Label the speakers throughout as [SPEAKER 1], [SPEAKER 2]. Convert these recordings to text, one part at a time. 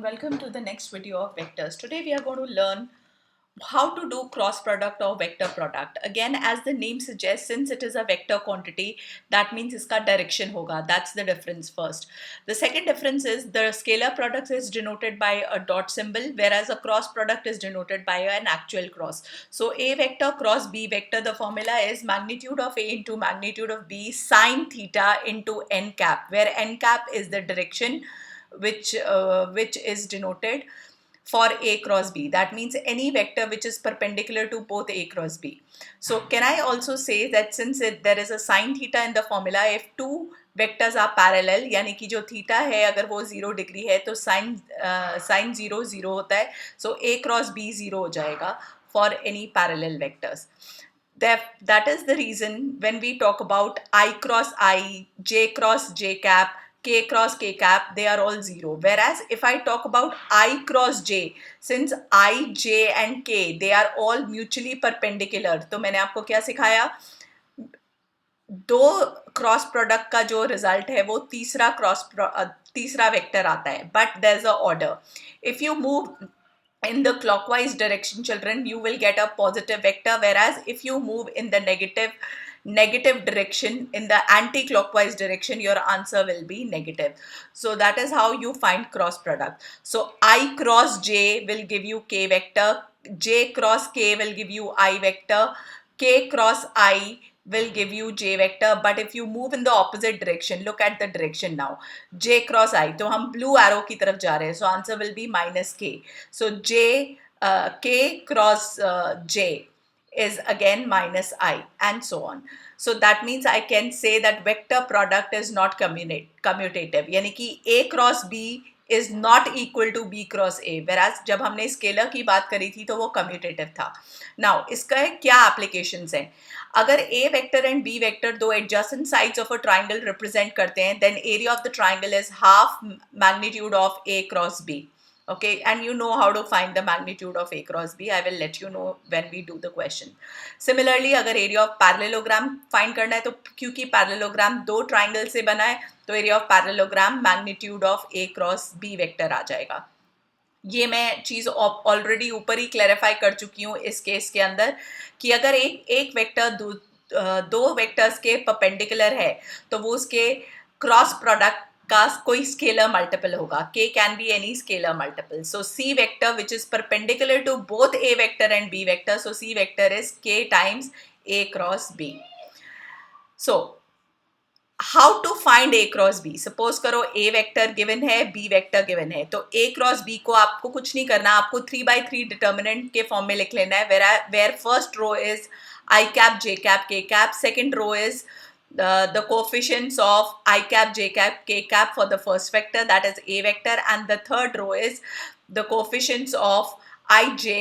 [SPEAKER 1] welcome to the next video of vectors. Today we are going to learn how to do cross product or vector product. Again, as the name suggests, since it is a vector quantity, that means iska direction hoga. That's the difference first. The second difference is the scalar product is denoted by a dot symbol, whereas a cross product is denoted by an actual cross. So A vector cross B vector, the formula is magnitude of A into magnitude of B sine theta into n cap, where n cap is the direction which is denoted for A cross B. That means any vector which is perpendicular to both A cross B. So can I also say that since there is a sine theta in the formula, if two vectors are parallel, यानी कि जो theta है अगर वो 0 degree है तो sin 0 0 होता है, so A cross B 0 हो जाएगा for any parallel vectors. That is the reason when we talk about I cross I, J cross J cap, K cross K cap, they are all 0. Whereas if I talk about I cross J, since I, J and K, they are all mutually perpendicular. तो मैंने आपको क्या सिखाया? दो cross product का जो result है वो तीसरा वेक्टर आता है, but there is a order. If you move in the clockwise direction, children, you will get a positive vector, whereas if you move in the negative direction, in the anti-clockwise direction, your answer will be negative. So that is how you find cross product. So I cross J will give you K vector, J cross K will give you I vector, K cross I will give you J vector. But if you move in the opposite direction, look at the direction now, J cross I, तो हम blue arrow की तरफ जा रहे हैं, so answer will be minus K. So K cross J is again minus I, and so on. So that means I can say that vector product is not commutative, यानी कि A cross B is not equal to B cross A, whereas जब हमने scalar की बात करी थी तो वो कम्यूटेटिव था. नाउ इसका क्या एप्लीकेशंस हैं? अगर A vector and B vector दो adjacent sides of a triangle represent करते हैं, then area of the triangle is half magnitude of A cross B. Okay, and you know how to find the magnitude of A cross B. I will let you know when we do the question. Similarly, अगर area of parallelogram find करना है तो क्योंकि parallelogram दो triangle से बना है तो area of parallelogram magnitude of A cross B vector आ जाएगा. ये मैं चीज ऑलरेडी ऊपर ही क्लैरिफाई कर चुकी हूँ इस केस के अंदर कि अगर एक वेक्टर दो वेक्टर्स के परपेंडिकुलर है तो वो उसके क्रॉस प्रोडक्ट का कोई स्केलर मल्टीपल होगा. K can be any scalar multiple. So C vector which is perpendicular to both A vector and B vector, so C vector is K times A cross B. So how to find A cross B? Suppose करो A vector given है, B vector given है, तो A cross B को आपको कुछ नहीं करना, आपको 3/3 determinant के फॉर्म में लिख लेना है, where first row is I cap, J cap, K cap, second row is the coefficients of I cap, J cap, K cap for the first vector, that is A vector, and the third row is the coefficients of I, J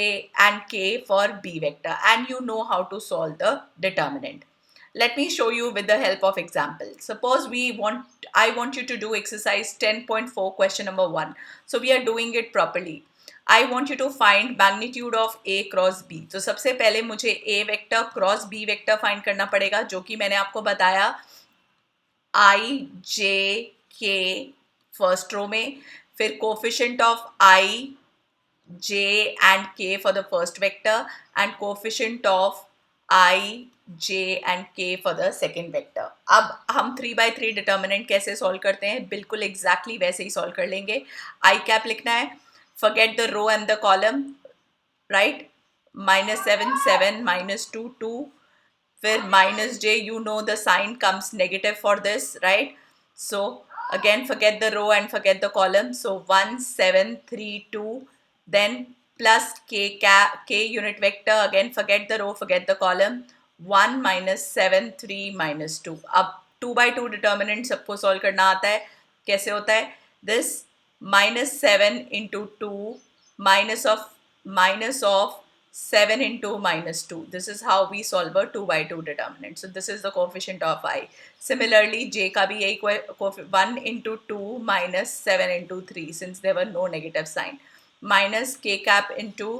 [SPEAKER 1] and K for B vector, and you know how to solve the determinant. Let me show you with the help of example. Suppose I want you to do exercise 10.4 question number 1. So we are doing it properly. I want you to find magnitude of A cross B. तो सबसे पहले मुझे A vector cross B vector find करना पड़ेगा, जो कि मैंने आपको बताया I, J, K first row में, फिर coefficient of I, J and K for the first vector and coefficient of I, J and K for the second vector. अब हम 3/3 determinant कैसे solve करते हैं? बिल्कुल exactly वैसे ही solve कर लेंगे. I cap लिखना है, forget the row and the column, right? -7 7, -2 2, फिर minus J, you know the sign comes negative for this, right? So again forget the row and forget the column. So 1 7 3 2, then plus K unit vector, again forget the row, forget the column, 1 -7 3 -2. अब 2/2 determinant सबको solve करना आता है. कैसे होता है? This -7 into 2 minus of 7 into -2. This is how we solve a 2/2 determinant. So this is the coefficient of I. Similarly, J का भी यही 1 into 2 minus 7 into 3, since there were no negative sign, minus K cap into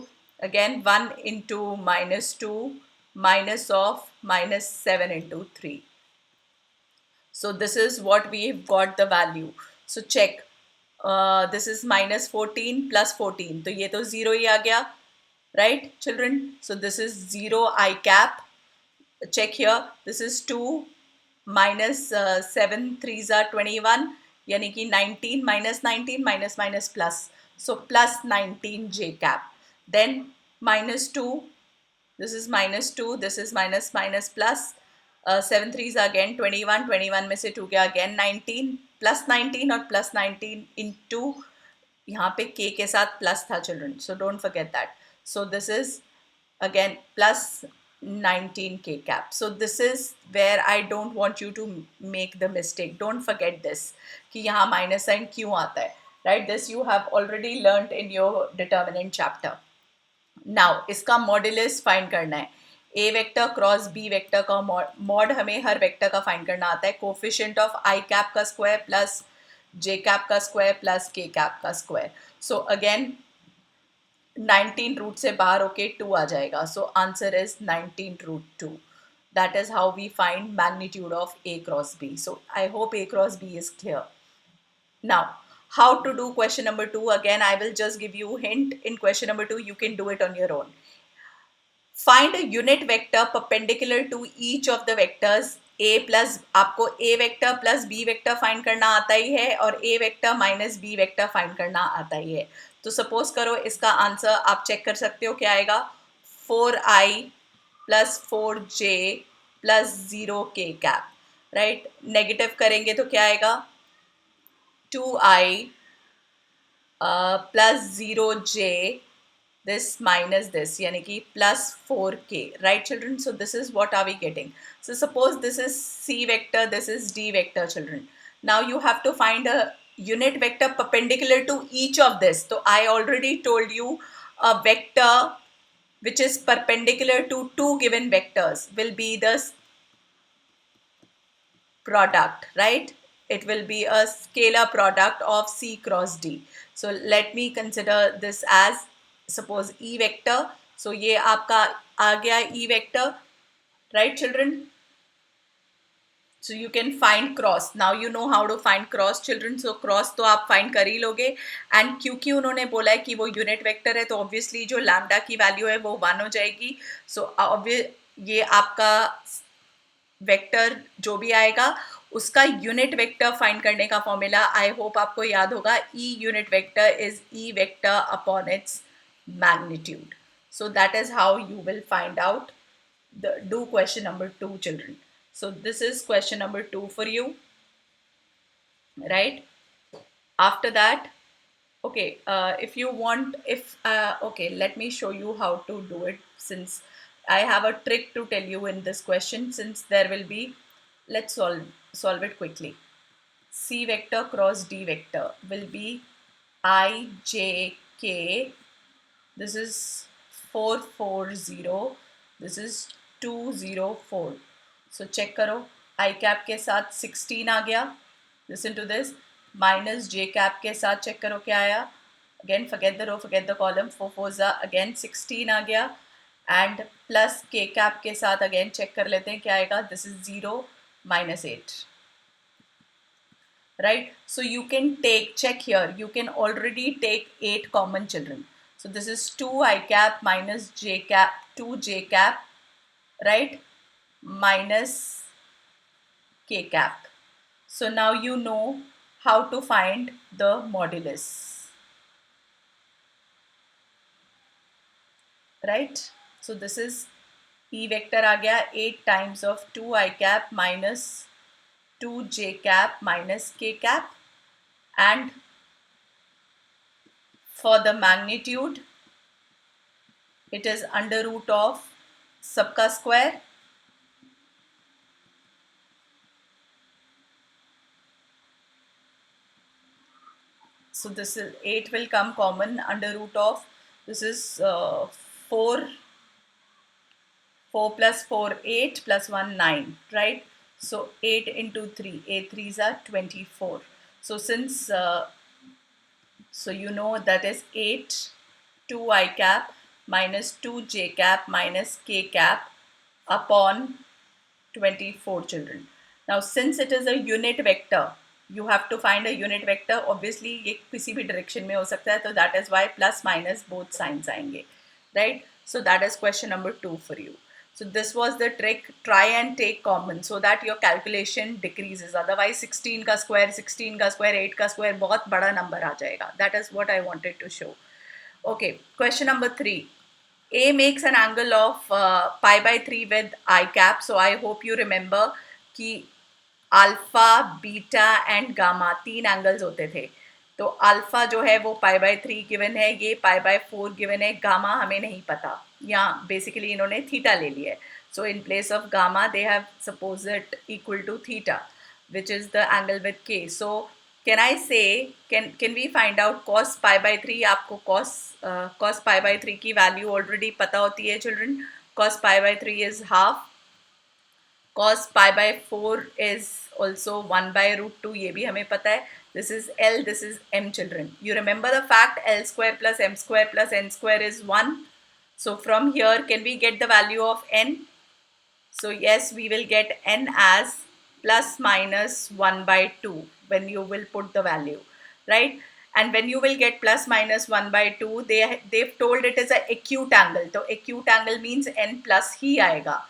[SPEAKER 1] again 1 into -2 minus of -7 into 3. So this is what we've got the value. So check. This is minus 14 plus 14. तो ये तो 0 ही आ गया, right children? So this is 0 I cap. Check here, this is 2 minus 7 3s are 21, यानी कि 19 minus 19 minus minus plus, so plus 19 j cap. Then minus 2, this is minus 2, this is minus minus plus, 7 3s are again 21, 21 में से 2 गया again 19, plus 19 और plus 19 into यहाँ पे k के साथ plus था children, so don't forget that. So this is again plus 19 k cap. So this is where I don't want you to make the mistake. Don't forget this कि यहाँ minus sign क्यों आता है, right? This you have already learnt in your determinant chapter. Now इसका modulus find करना है. A vector cross B vector का mod हमें हर वेक्टर का फाइंड करना आता है. कोफिशिएंट ऑफ आई कैप का स्क्वायर प्लस जे कैप का स्क्वायर प्लस के कैप का स्क्वायर. सो अगेन 19 रूट से बाहर होके 2 आ जाएगा. So answer is 19 root 2. That is how we find magnitude of A cross B. So I hope A cross B is clear. Now, how to do question number 2? Again, I will just give you hint in question number 2. You can do it on your own. Find a unit vector perpendicular to each of the vectors. A plus आपको A vector plus B vector find करना आता ही है और A vector minus B vector find करना आता ही है. तो सपोज करो इसका आंसर आप चेक कर सकते हो क्या आएगा. 4i plus 4j plus 0k cap. Right, negative करेंगे तो क्या आएगा. 2i plus 0j this minus this, yani ki plus 4k, right children? So this is what are we getting. So suppose this is C vector, this is D vector children. Now you have to find a unit vector perpendicular to each of this. So I already told you a vector which is perpendicular to two given vectors will be the product, right? It will be a scalar product of C cross D. So let me consider this as suppose E vector. So ये आपका आ गया E vector, right children? So you can find cross. Now you know how to find cross children. So cross तो आप find कर ही लोगे. And क्योंकि उन्होंने बोला है कि वो unit vector है तो obviously जो lambda की value है वो 1 हो जाएगी. So ये आपका वेक्टर जो भी आएगा उसका यूनिट वेक्टर फाइंड करने का फॉर्मूला आई होप आपको याद होगा. E unit vector is e vector upon its magnitude. So that is how you will find out do question number 2 children. So this is question number 2 for you, right? After that, okay, if you want, okay, let me show you how to do it, since I have a trick to tell you in this question. Since there will be, let's solve it quickly. C vector cross D vector will be I j k. This is 440. This is 204. So check करो. I cap के साथ 16 आ गया. Listen to this. Minus J cap के साथ check करो क्या आया. Again forget the row, forget the column. 4 4s again 16 आ गया. And plus K cap के साथ again check कर लेते हैं क्या आएगा. This is 0 minus 8. Right? So you can take, check here, you can already take 8 common children. So this is 2i cap minus j cap, 2j cap, right? Minus k cap. So now you know how to find the modulus, right? So this is E vector आ गया 8 times of 2i cap minus 2j cap minus k cap, and for the magnitude it is under root of सबका square. So this is 8 will come common under root of, this is 4 plus 4 8 plus 1 9, right? So 8 into 3, 8 3s are 24. So since so you know that is 8 2i cap minus 2j cap minus k cap upon 24 children. Now since it is a unit vector, you have to find a unit vector. Obviously ये किसी भी direction में हो सकता है, तो that is why plus minus both signs आएंगे, right? So that is question number 2 for you. So this was the trick. Try and take common so that your calculation decreases. Otherwise 16 का square, 16 का square, 8 का square बहुत बड़ा number आ जाएगा. That is what I wanted to show. Okay, question number 3. A makes an angle of pi by 3 with I cap. So I hope you remember कि alpha, beta and gamma 3 angles होते थे. तो alpha जो है वो पाई by 3 given है, ये pi by 4 given है, गामा हमें नहीं पता. यहाँ बेसिकली इन्होंने थीटा ले लिया है. So in place of gamma they have suppose it equal to theta which is the angle with K. So can I say can we find out cos pi by 3. आपको cos pi by 3 की value already पता होती है children. cos pi by 3 is half. cos pi by 4 is also 1 by root 2. ये भी हमें पता है. This is L, this is M children. You remember the fact L square plus M square plus N square is 1. So from here, can we get the value of N? So yes, we will get N as plus minus 1 by 2 when you will put the value, right? And when you will get plus minus 1 by 2, they've told it is a acute angle. So acute angle means N plus ही आएगा.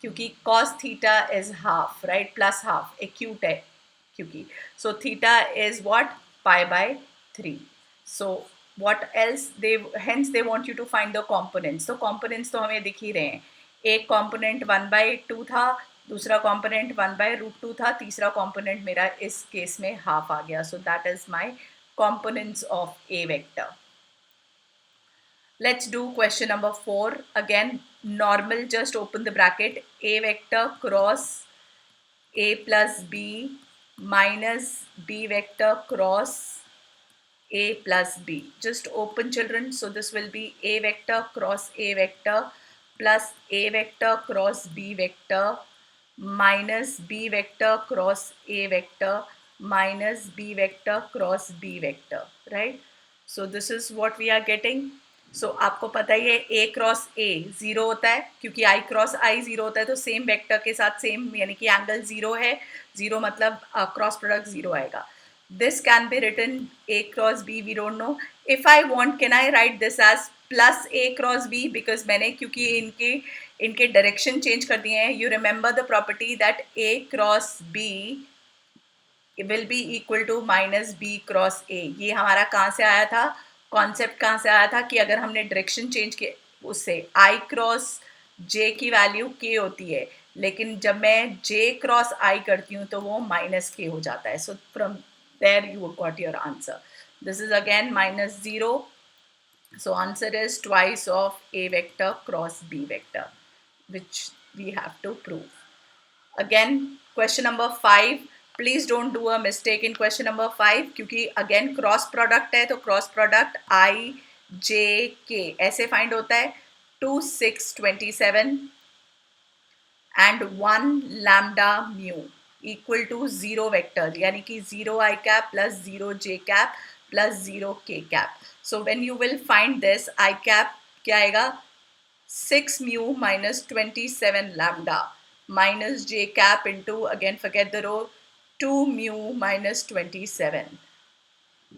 [SPEAKER 1] क्योंकि cos theta is half, right? Plus half, acute है क्योंकि. So theta is what? Pi by 3. So what else? Hence they want you to find the components. So components तो हमें दिख ही रहे हैं. एक component 1 by 2 था, दूसरा component 1 by root 2 था, तीसरा component मेरा इस केस में half आ गया. So that is my components of A vector. Let's do question number 4. Again, normal, just open the bracket. A vector cross A plus B minus B vector cross A plus B. Just open children. So this will be A vector cross A vector plus A vector cross B vector minus B vector cross A vector minus B vector cross B vector, right? So this is what we are getting. सो आपको पता ही है ए cross ए zero होता है क्योंकि आई cross आई zero होता है. तो सेम वेक्टर के साथ सेम यानी कि एंगल जीरो है. जीरो मतलब क्रॉस प्रोडक्ट जीरो आएगा. This can be written A cross B. We don't know. If I want can I write this as plus A cross B because मैंने क्योंकि इनके डायरेक्शन चेंज कर दिए हैं. You remember the property that A cross B will be equal to minus B cross A. ये हमारा कहाँ से आया था? कॉन्सेप्ट कहाँ से आया था कि अगर हमने डायरेक्शन चेंज किए उससे आई क्रॉस जे की वैल्यू के होती है, लेकिन जब मैं जे क्रॉस आई करती हूँ तो वो माइनस के हो जाता है. So from there you got your answer. This is again minus zero. So answer is twice of A vector cross B vector which we have to prove. Again question number 5. Please don't do a mistake in question number 5 क्योंकि again cross product है. तो cross product I जे के ऐसे find होता है. 2 6 27 and 1 lambda mu equal to 0 vector यानी कि 0 I cap plus 0 J cap plus 0 K cap. So when you will find this I cap क्या आएगा? 6 mu minus 27 lambda minus j cap into, again forget the row, 2 mu minus 27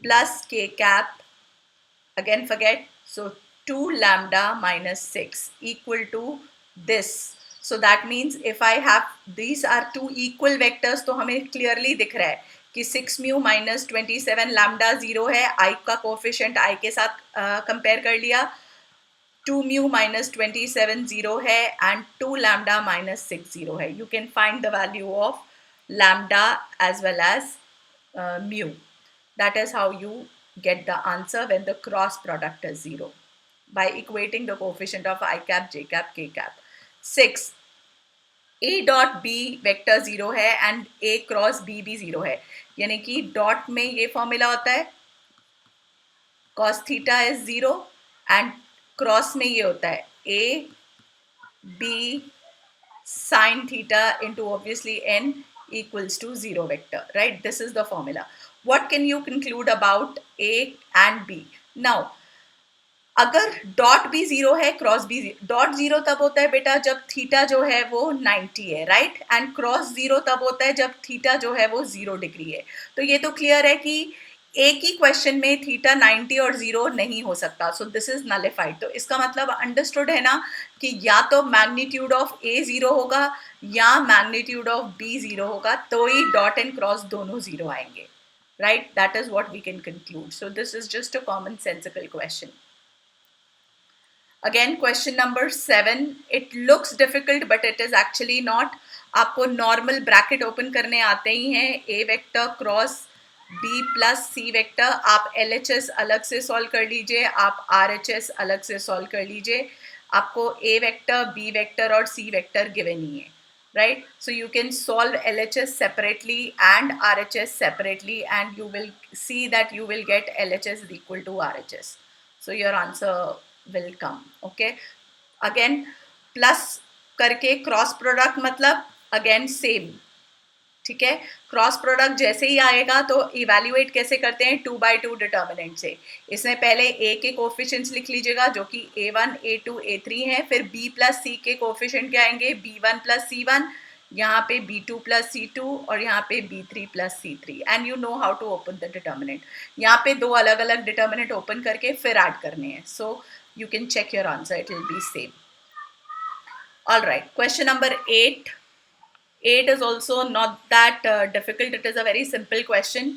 [SPEAKER 1] plus k cap, again forget, so 2 lambda minus 6 equal to this. So that means if I have, these are two equal vectors, तो हमें clearly दिख रहा है कि 6 mu minus 27 lambda 0 है. I का coefficient I के साथ compare कर लिया. 2 mu minus 27 0 है and 2 lambda minus 6 0 है. You can find the value of lambda as well as mu. That is how you get the answer when the cross product is 0 by equating the coefficient of I cap, j cap, k cap. 6. A dot B vector 0 है and A cross B भी 0 है. यानी कि dot में ये formula होता है cos theta is 0 and cross में ये होता है A B sine theta into obviously N equals to 0 vector, right? This is the formula. What can you conclude about A and B? Now, अगर dot भी zero है, cross भी dot zero तब होता है बेटा जब थीटा जो है वो 90 है, राइट, एंड क्रॉस जीरो तब होता है जब थीटा जो है वो 0 डिग्री है। तो ये तो क्लियर है कि एक ही क्वेश्चन में थीटा 90 और 0 नहीं हो सकता, सो दिस इज नलिफाइड। तो इसका मतलब अंडरस्टूड है ना कि या तो मैग्नीट्यूड ऑफ ए 0 होगा या मैग्नीट्यूड ऑफ बी 0 होगा, तो ही डॉट एंड क्रॉस दोनों 0 आएंगे, right? That is what we can conclude. So this is just a common sensical question. Again, question number 7. It looks difficult, but it is actually not. आपको normal bracket open करने आते ही हैं, ए vector cross B plus C vector. आप L H S अलग से solve कर लीजिए, आप आर एच एस अलग से सॉल्व कर लीजिए। आपको ए वेक्टर, बी वेक्टर और सी वेक्टर गिवन ही है, right? So you can solve LHS separately and RHS separately, and you will see that you will get LHS is equal to RHS. So your answer will come. Okay, again plus करके cross product मतलब again same, ठीक है। Cross product जैसे ही आएगा तो evaluate कैसे करते हैं, 2/2 डिटर्मिनेंट से। इसमें पहले ए के कोफिशिएंट्स लिख लीजिएगा जो कि a1 a2 a3 है, फिर b प्लस सी के कोफिशिएंट क्या आएंगे, b1 प्लस c1, यहाँ पे b2 प्लस c2 और यहाँ पे b3 plus c3, and you know how to open the determinant. यहाँ पे दो अलग अलग डिटर्मिनेंट ओपन करके फिर ऐड करने हैं, सो you can check your answer, it will be same. All right, question number 8. 8 is also not that difficult, it is a very simple question.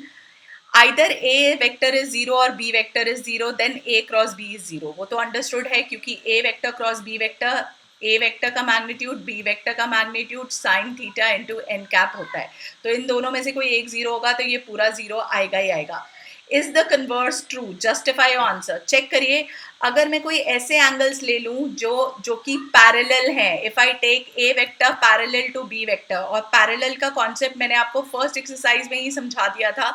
[SPEAKER 1] Either a vector is 0 or b vector is 0, then a cross b is 0. वो तो understood है क्योंकि a vector cross b vector, a vector का magnitude b vector का magnitude sin theta into n cap होता है, तो इन दोनों में से कोई एक 0 होगा तो ये पूरा 0 आएगा ही आएगा। Is the converse true, justify your answer. Check करिए, अगर मैं कोई ऐसे एंगल्स ले लूं जो कि पैरेलल हैं, if I take A vector parallel to B vector, और पैरेलल का कॉन्सेप्ट मैंने आपको फर्स्ट एक्सरसाइज में ही समझा दिया था,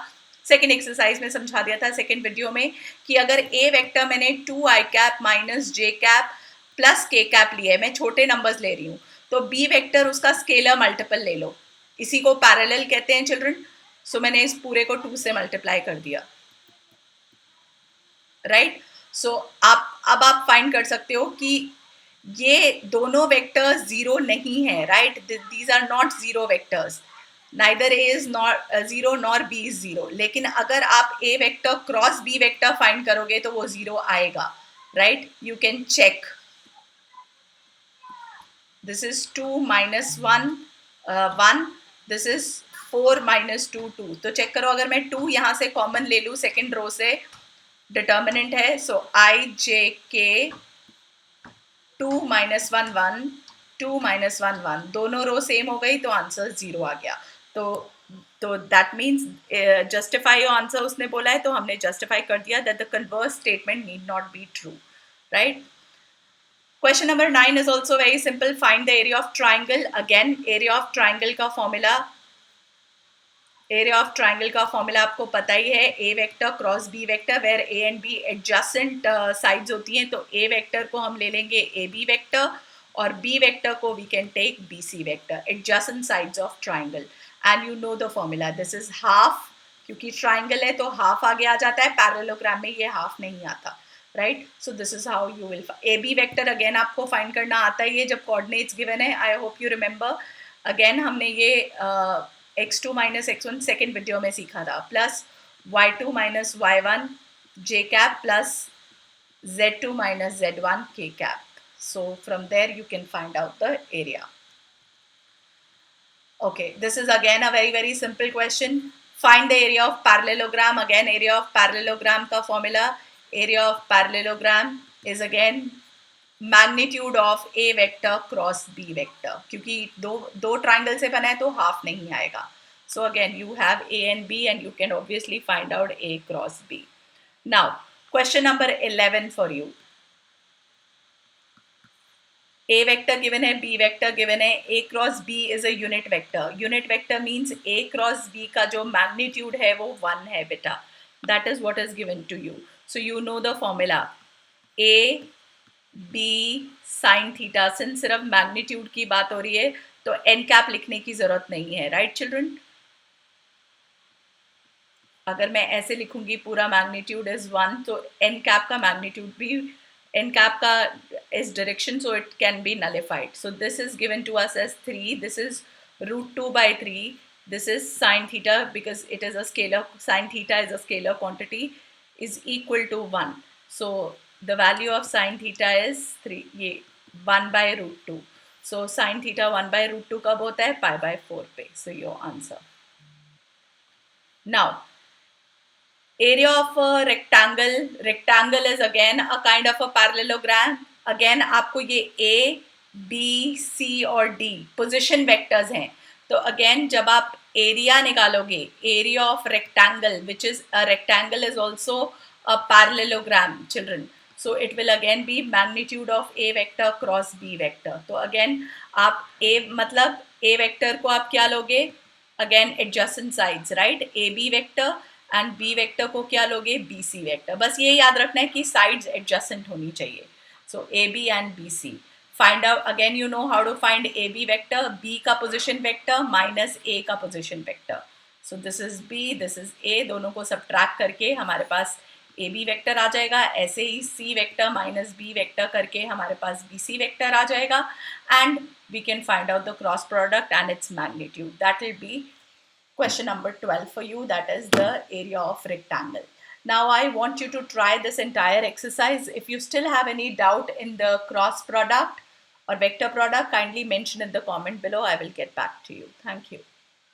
[SPEAKER 1] सेकेंड एक्सरसाइज में समझा दिया था सेकेंड वीडियो में, कि अगर ए वेक्टर मैंने 2i कैप माइनस जे कैप प्लस के कैप लिया है, मैं छोटे नंबर्स ले रही हूँ, तो बी वेक्टर उसका स्केलर मल्टीपल ले लो, इसी को पैरेलल कहते हैं चिल्ड्रन। सो मैंने इस पूरे को 2 से मल्टीप्लाई कर दिया, राइट। सो अब आप फाइंड कर सकते हो कि ये दोनों वेक्टर्स जीरो नहीं है, right, these are not zero vectors, neither A is not zero nor B is zero. लेकिन अगर आप A vector cross B vector find करोगे तो वो जीरो आएगा, right, you can check. This is 2 minus 1 1, this is 4 minus 2 2। तो check करो, अगर मैं 2 यहाँ से कॉमन ले लूँ सेकेंड रो से, डिटर्मिनेंट है, सो आई जे के 2 minus 1 1, 2 minus 1 1, दोनों रो सेम हो गई तो आंसर 0 आ गया। तो that means justify your answer उसने बोला है, तो हमने जस्टिफाई कर दिया that the converse statement need not be true, right. Question number 9 is also very simple, find the area of triangle. Again area of triangle का फॉर्मूला, एरिया ऑफ ट्राइंगल का formula आपको पता ही है, A vector cross B vector, where A and B adjacent sides होती हैं, तो A vector को हम ले लेंगे ए बी वेक्टर और बी वेक्टर को we can take B C vector, adjacent sides of triangle, and you know the formula, this is half, क्योंकि ट्राइंगल है तो हाफ आगे आ जाता है, पैरेललोग्राम में ये हाफ नहीं आता, right. So this is how you will, A B vector again आपको फाइंड करना आता ही है जब कोऑर्डिनेट्स गिवन है, I hope you remember. Again हमने ये x2 minus x1 second video में सीखा था, plus y2 minus y1 j cap plus z2 minus z1 k cap. So from there you can find out the area. Okay, this is again a very simple question. Find the area of parallelogram. Again, area of parallelogram का formula, area of parallelogram is again magnitude of a vector cross b vector, क्योंकि दो triangle से बना है तो half नहीं आएगा. So again you have a and b and you can obviously find out a cross b. Now question number 11 for you. A vector given है, B vector given है, A cross B is a unit vector. Unit vector means A cross B का जो magnitude है वो 1 है बेटा. That is what is given to you. So you know the formula. A B sin theta. Since सिर्फ magnitude की बात हो रही है तो n cap लिखने की जरूरत नहीं है, right children? अगर मैं ऐसे लिखूंगी पूरा magnitude is 1 तो n cap का magnitude भी n cap ka is direction, so it can be nullified. So this is given to us as 3. This is root 2 by 3. This is sine theta, because it is a scalar. Sine theta is a scalar quantity, is equal to 1. So the value of sine theta is 3, ye 1 by root 2. So sine theta 1 by root 2 कब होता है? Pi by 4 पे. So your answer. Now, area of a rectangle is again a kind of a parallelogram. Again आपको ये A, B, C और D position vectors हैं. तो again जब आप area निकालोगे, area of rectangle, which is a rectangle is also a parallelogram, children. So it will again be magnitude of A vector cross B vector. तो again आप A मतलब A vector को आप क्या लोगे? Again adjacent sides, right? AB vector and B vector को क्या लोगे? B C vector. बस ये याद रखना है कि साइड्स एडजसेंट होनी चाहिए. So A B and B C. Find out again, you know how to find A B vector. B का पोजिशन वेक्टर माइनस ए का position vector. So this is B, this is A. दोनों को subtract करके हमारे पास ए B vector आ जाएगा. ऐसे ही C vector minus B vector करके हमारे पास बी सी वेक्टर आ जाएगा. And we can find out the cross product and its magnitude. That will be question number 12 for you, that is the area of rectangle. Now I want you to try this entire exercise. If you still have any doubt in the cross product or vector product, kindly mention in the comment below. I will get back to you. Thank you.